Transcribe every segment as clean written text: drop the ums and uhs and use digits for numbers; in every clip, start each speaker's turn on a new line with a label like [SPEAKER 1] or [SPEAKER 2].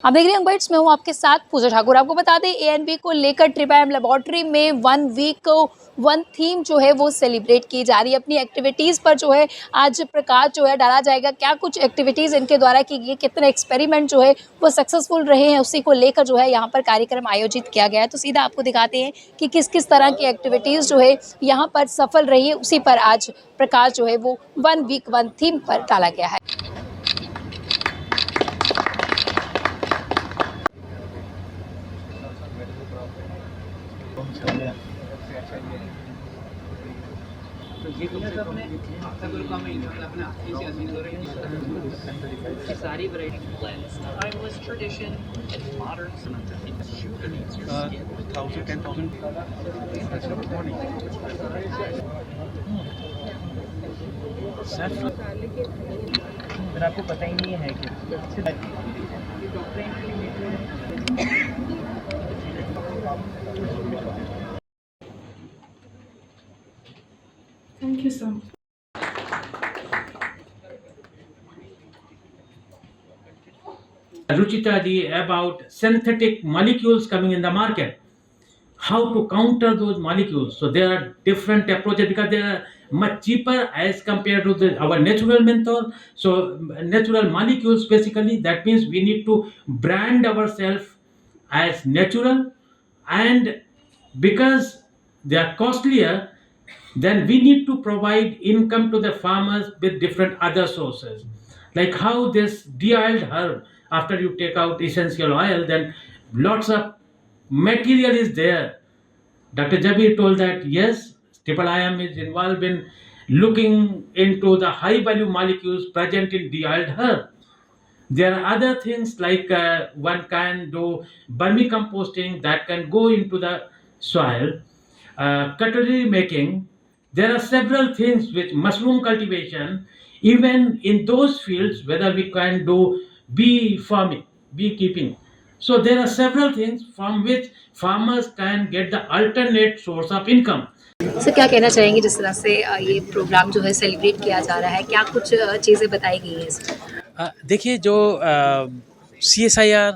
[SPEAKER 1] आप देख रहे हैं बाइट्स में हूँ आपके साथ पूजा ठाकुर। आपको बता दें एएनबी को लेकर ट्रिपाइम लेबोरेटरी में 1 वीक 1 थीम जो है वो सेलिब्रेट की जा रही है। अपनी एक्टिविटीज़ पर जो है आज प्रकाश जो है डाला जाएगा। क्या कुछ एक्टिविटीज़ इनके द्वारा की गई, कितने एक्सपेरिमेंट जो है वो सक्सेसफुल रहे हैं, उसी को लेकर जो है यहाँ पर कार्यक्रम आयोजित किया गया है। तो सीधा आपको दिखाते हैं कि किस किस तरह की एक्टिविटीज़ जो है यहाँ पर सफल रही है, उसी पर आज प्रकाश जो है वो 1 वीक 1 थीम पर डाला गया है।
[SPEAKER 2] सारी variety blends timeless tradition and modern
[SPEAKER 3] 1000 फिर आपको पता ही नहीं है कि
[SPEAKER 4] Thank you so much.
[SPEAKER 5] Ruchita ji about synthetic molecules coming in the market. How to counter those molecules? So there are different approaches because they are much cheaper as compared to our natural menthol. So natural molecules basically that means we need to brand ourselves as natural, and because they are costlier, then we need to provide income to the farmers with different other sources, like how this de-oiled herb, after you take out essential oil, then lots of material is there. Dr. Jabir told that yes, triple IM is involved in looking into the high value molecules present in de-oiled herb. There are other things like one can do vermicomposting that can go into the soil, cutlery making. There are several things which mushroom cultivation, even in those fields, whether we can do bee farming, beekeeping. So there are several things from which farmers can get the alternate source of income.
[SPEAKER 1] Sir क्या कहना चाहेंगे जिस तरह से ये programme जो है celebrate किया जा रहा है, क्या कुछ चीज़ें बताई गई हैं इसमें?
[SPEAKER 6] देखिए जो CSIR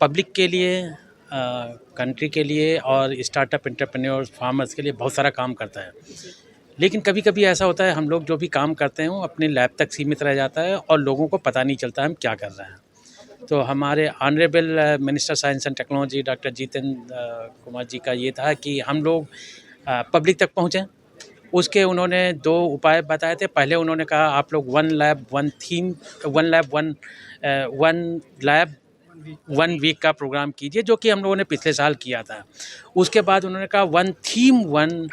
[SPEAKER 6] पब्लिक के लिए, कंट्री के लिए और स्टार्टअप एंटरप्रेन्योर्स फार्मर्स के लिए बहुत सारा काम करता है, लेकिन कभी कभी ऐसा होता है हम लोग जो भी काम करते हैं वो अपने लैब तक सीमित रह जाता है और लोगों को पता नहीं चलता हम क्या कर रहे हैं। तो हमारे honourable minister science and technology doctor Jitendra Kumar ji का ये था कि हम लोग पब्लिक तक पहुँचें। उसके उन्होंने 2 उपाय बताए थे। पहले उन्होंने कहा आप लोग 1 लैब 1 थीम 1 लैब 1 वीक का प्रोग्राम कीजिए, जो कि हम लोगों ने पिछले साल किया था। उसके बाद उन्होंने कहा 1 थीम 1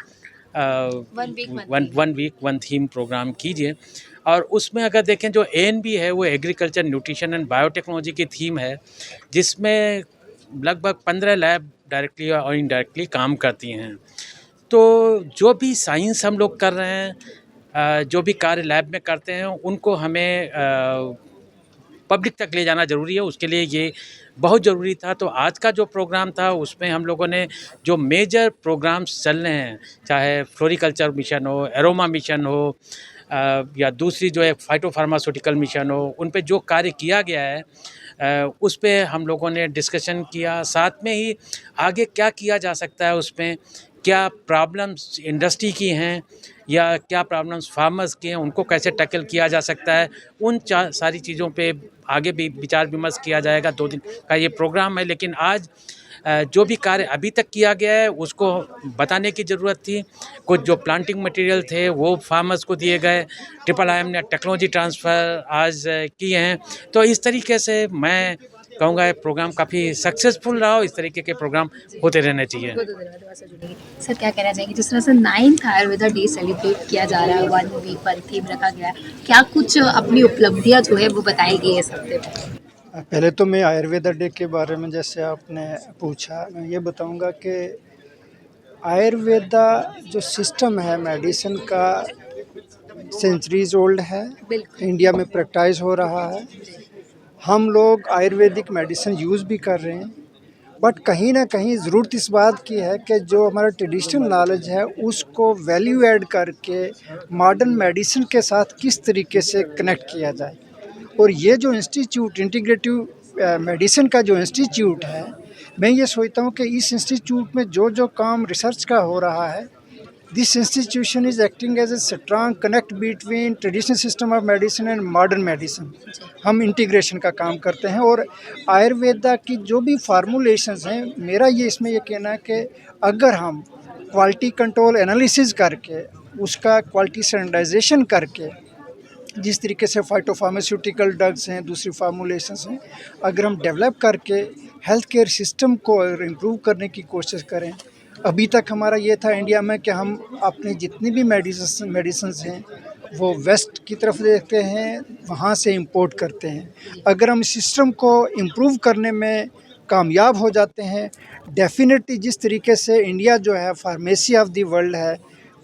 [SPEAKER 6] वीक 1 थीम प्रोग्राम कीजिए। और उसमें अगर देखें जो ANB है वो एग्रीकल्चर न्यूट्रिशन एंड बायोटेक्नोलॉजी की थीम है, जिसमें लगभग 15 लैब डायरेक्टली और इनडायरेक्टली काम करती हैं। तो जो भी साइंस हम लोग कर रहे हैं, जो भी कार्य लैब में करते हैं, उनको हमें पब्लिक तक ले जाना ज़रूरी है। उसके लिए ये बहुत ज़रूरी था। तो आज का जो प्रोग्राम था उसमें हम लोगों ने जो मेजर प्रोग्राम्स चल रहे हैं, चाहे फ्लोरिकल्चर मिशन हो, एरोमा मिशन हो, या दूसरी जो है फाइटोफार्मास्यूटिकल मिशन हो, उन पे जो कार्य किया गया है उस पे हम लोगों ने डिस्कशन किया। साथ में ही आगे क्या किया जा सकता है, उसमें क्या प्रॉब्लम्स इंडस्ट्री की हैं या क्या प्रॉब्लम्स फार्मर्स के हैं, उनको कैसे टैकल किया जा सकता है, उन सारी चीज़ों पे आगे भी विचार विमर्श किया जाएगा। 2 दिन का ये प्रोग्राम है, लेकिन आज जो भी कार्य अभी तक किया गया है उसको बताने की ज़रूरत थी। कुछ जो प्लांटिंग मटेरियल थे वो फार्मर्स को दिए गए, ट्रिपल IM ने टेक्नोलॉजी ट्रांसफ़र आज किए हैं। तो इस तरीके से मैं कहूँगा ये प्रोग्राम काफ़ी सक्सेसफुल रहा। इस तरीके के प्रोग्राम होते रहने चाहिए।
[SPEAKER 1] सर क्या कहना चाहेंगे जिस तरह से 9th आयुर्वेदा डे सेलिब्रेट किया जा रहा है, 1 वीक 1 थीम रखा गया है, क्या कुछ अपनी उपलब्धियां जो है वो बताई गई है इस हफ्ते में?
[SPEAKER 7] पहले तो मैं आयुर्वेदा डे के बारे में जैसे आपने पूछा, मैं ये बताऊंगा कि आयुर्वेदा जो सिस्टम है मेडिसिन का सेंचुरीज ओल्ड है, इंडिया में प्रैक्टिस हो रहा है। हम लोग आयुर्वेदिक मेडिसिन यूज़ भी कर रहे हैं, बट कहीं ना कहीं ज़रूरत इस बात की है कि जो हमारा ट्रेडिशनल नॉलेज है उसको वैल्यू ऐड करके मॉडर्न मेडिसिन के साथ किस तरीके से कनेक्ट किया जाए। और ये जो इंस्टीट्यूट इंटीग्रेटिव मेडिसिन का जो इंस्टीट्यूट है, मैं ये सोचता हूँ कि इस इंस्टीट्यूट में जो काम रिसर्च का हो रहा है, this institution is acting as a strong connect between traditional system of medicine and modern medicine. हम इंटीग्रेशन का काम करते हैं और आयुर्वेदा की जो भी फार्मूलेशंस हैं, मेरा ये इसमें ये कहना है कि अगर हम क्वालिटी कंट्रोल एनालिसिस करके उसका क्वालिटी स्टैंडर्डाइजेशन करके जिस तरीके से फाइटोफार्मास्यूटिकल ड्रग्स हैं, दूसरी फार्मूलेशंस हैं, अगर हम डेवलप करके हेल्थ केयर सिस्टम को इम्प्रूव करने की कोशिश करें। अभी तक हमारा ये था इंडिया में कि हम अपनी जितनी भी मेडिसिन्स हैं वो वेस्ट की तरफ देखते हैं, वहाँ से इंपोर्ट करते हैं। अगर हम सिस्टम को इम्प्रूव करने में कामयाब हो जाते हैं, डेफिनेटली जिस तरीके से इंडिया जो है फार्मेसी ऑफ द वर्ल्ड है,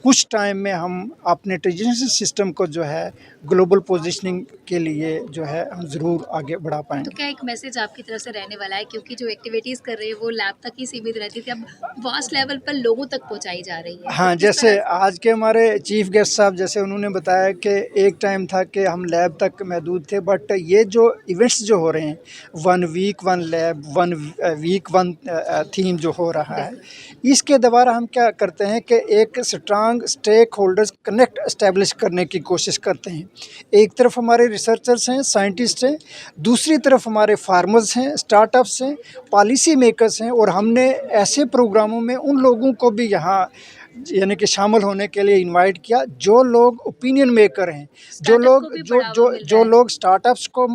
[SPEAKER 7] कुछ टाइम में हम अपने ट्रेडिशनल सिस्टम को जो है ग्लोबल पोजीशनिंग के लिए जो है हम ज़रूर आगे बढ़ा
[SPEAKER 1] तो
[SPEAKER 7] पाएंगे।
[SPEAKER 1] क्या एक मैसेज आपकी तरफ से रहने वाला है, क्योंकि जो एक्टिविटीज़ कर रहे हैं वो लैब तक ही सीमित रहती थी, अब वास्ट लेवल पर लोगों तक पहुंचाई जा रही है?
[SPEAKER 7] हाँ,
[SPEAKER 1] तो किस
[SPEAKER 7] जैसे
[SPEAKER 1] तरह
[SPEAKER 7] आज के हमारे चीफ गेस्ट साहब जैसे उन्होंने बताया कि एक टाइम था कि हम लैब तक महदूद थे, बट ये जो इवेंट्स जो हो रहे हैं, 1 वीक 1 लैब, 1 वीक 1 थीम जो हो रहा है, इसके द्वारा हम क्या करते हैं कि एक strong stakeholders connect establish करने की कोशिश करते हैं। एक तरफ हमारे रिसर्चर्स हैं, साइंटिस्ट हैं, दूसरी तरफ हमारे फार्मर्स हैं, स्टार्टअप्स हैं, पॉलिसी मेकर्स हैं, और हमने ऐसे प्रोग्रामों में उन लोगों को भी यहाँ यानी कि शामिल होने के लिए इनवाइट किया जो लोग ओपिनियन मेकर हैं, जो
[SPEAKER 1] स्टार्टअप
[SPEAKER 7] लोग
[SPEAKER 1] को भी
[SPEAKER 7] जो
[SPEAKER 1] बढ़ावा
[SPEAKER 7] जो
[SPEAKER 1] मिल रहा
[SPEAKER 7] जो
[SPEAKER 1] है।
[SPEAKER 7] लोग स्टार्टअप्स को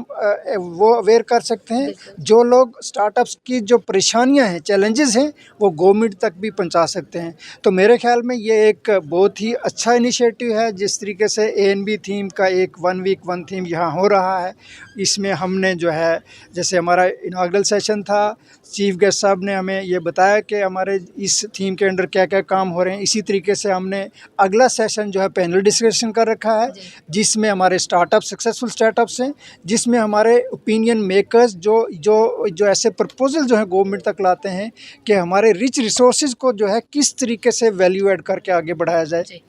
[SPEAKER 7] वो अवेयर कर सकते हैं, जो लोग स्टार्टअप्स की जो परेशानियां हैं, चैलेंजेस हैं, वो गवर्नमेंट तक भी पहुंचा सकते हैं। तो मेरे ख्याल में ये एक बहुत ही अच्छा इनिशिएटिव है। जिस तरीके से ANB थीम का एक 1 वीक 1 थीम यहाँ हो रहा है, इसमें हमने जो है जैसे हमारा इनाग्रल सेशन था, चीफ गेस्ट साहब ने हमें ये बताया कि हमारे इस थीम के अंडर क्या क्या काम हो रहे हैं। इसी तरीके से हमने अगला सेशन जो है पैनल डिस्कशन कर रखा है, जिसमें हमारे स्टार्टअप सक्सेसफुल स्टार्टअप्स हैं, जिसमें हमारे ओपिनियन मेकर्स जो ऐसे प्रपोजल जो है गवर्नमेंट तक लाते हैं कि हमारे रिच रिसोर्सेज को जो है किस तरीके से वैल्यू ऐड करके आगे बढ़ाया जाए।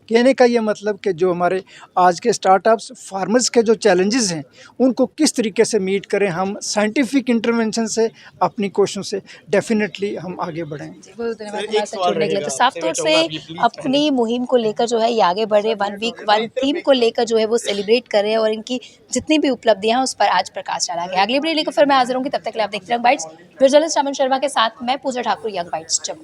[SPEAKER 7] कहने का ये मतलब कि जो हमारे आज के स्टार्टअप्स फार्मर्स के जो चैलेंजेस हैं उनको किस तरीके से मीट करें, हम साइंटिफिक इंटरवेंशन से अपनी कोशिशों से डेफिनेटली हम आगे बढ़ेंगे।
[SPEAKER 1] बहुत धन्यवाद हमारे साथ जुड़ने के लिए। तो साफ तौर से अपनी मुहिम को लेकर जो है ये आगे बढ़ रहे, 1 वीक 1 थीम को लेकर जो है वो सेलिब्रेट कर रहे हैं, और इनकी जितनी भी उपलब्धियां हैं उस पर आज प्रकाश डाला गया। अगली अपडेट लेकर फिर मैं हाजिर होंगी, तब तक के लिए आप देखते रहें बाइट्स। जर्नलिस्ट अमन शर्मा के साथ मैं पूजा ठाकुर, यंग बाइट्स जम्मू।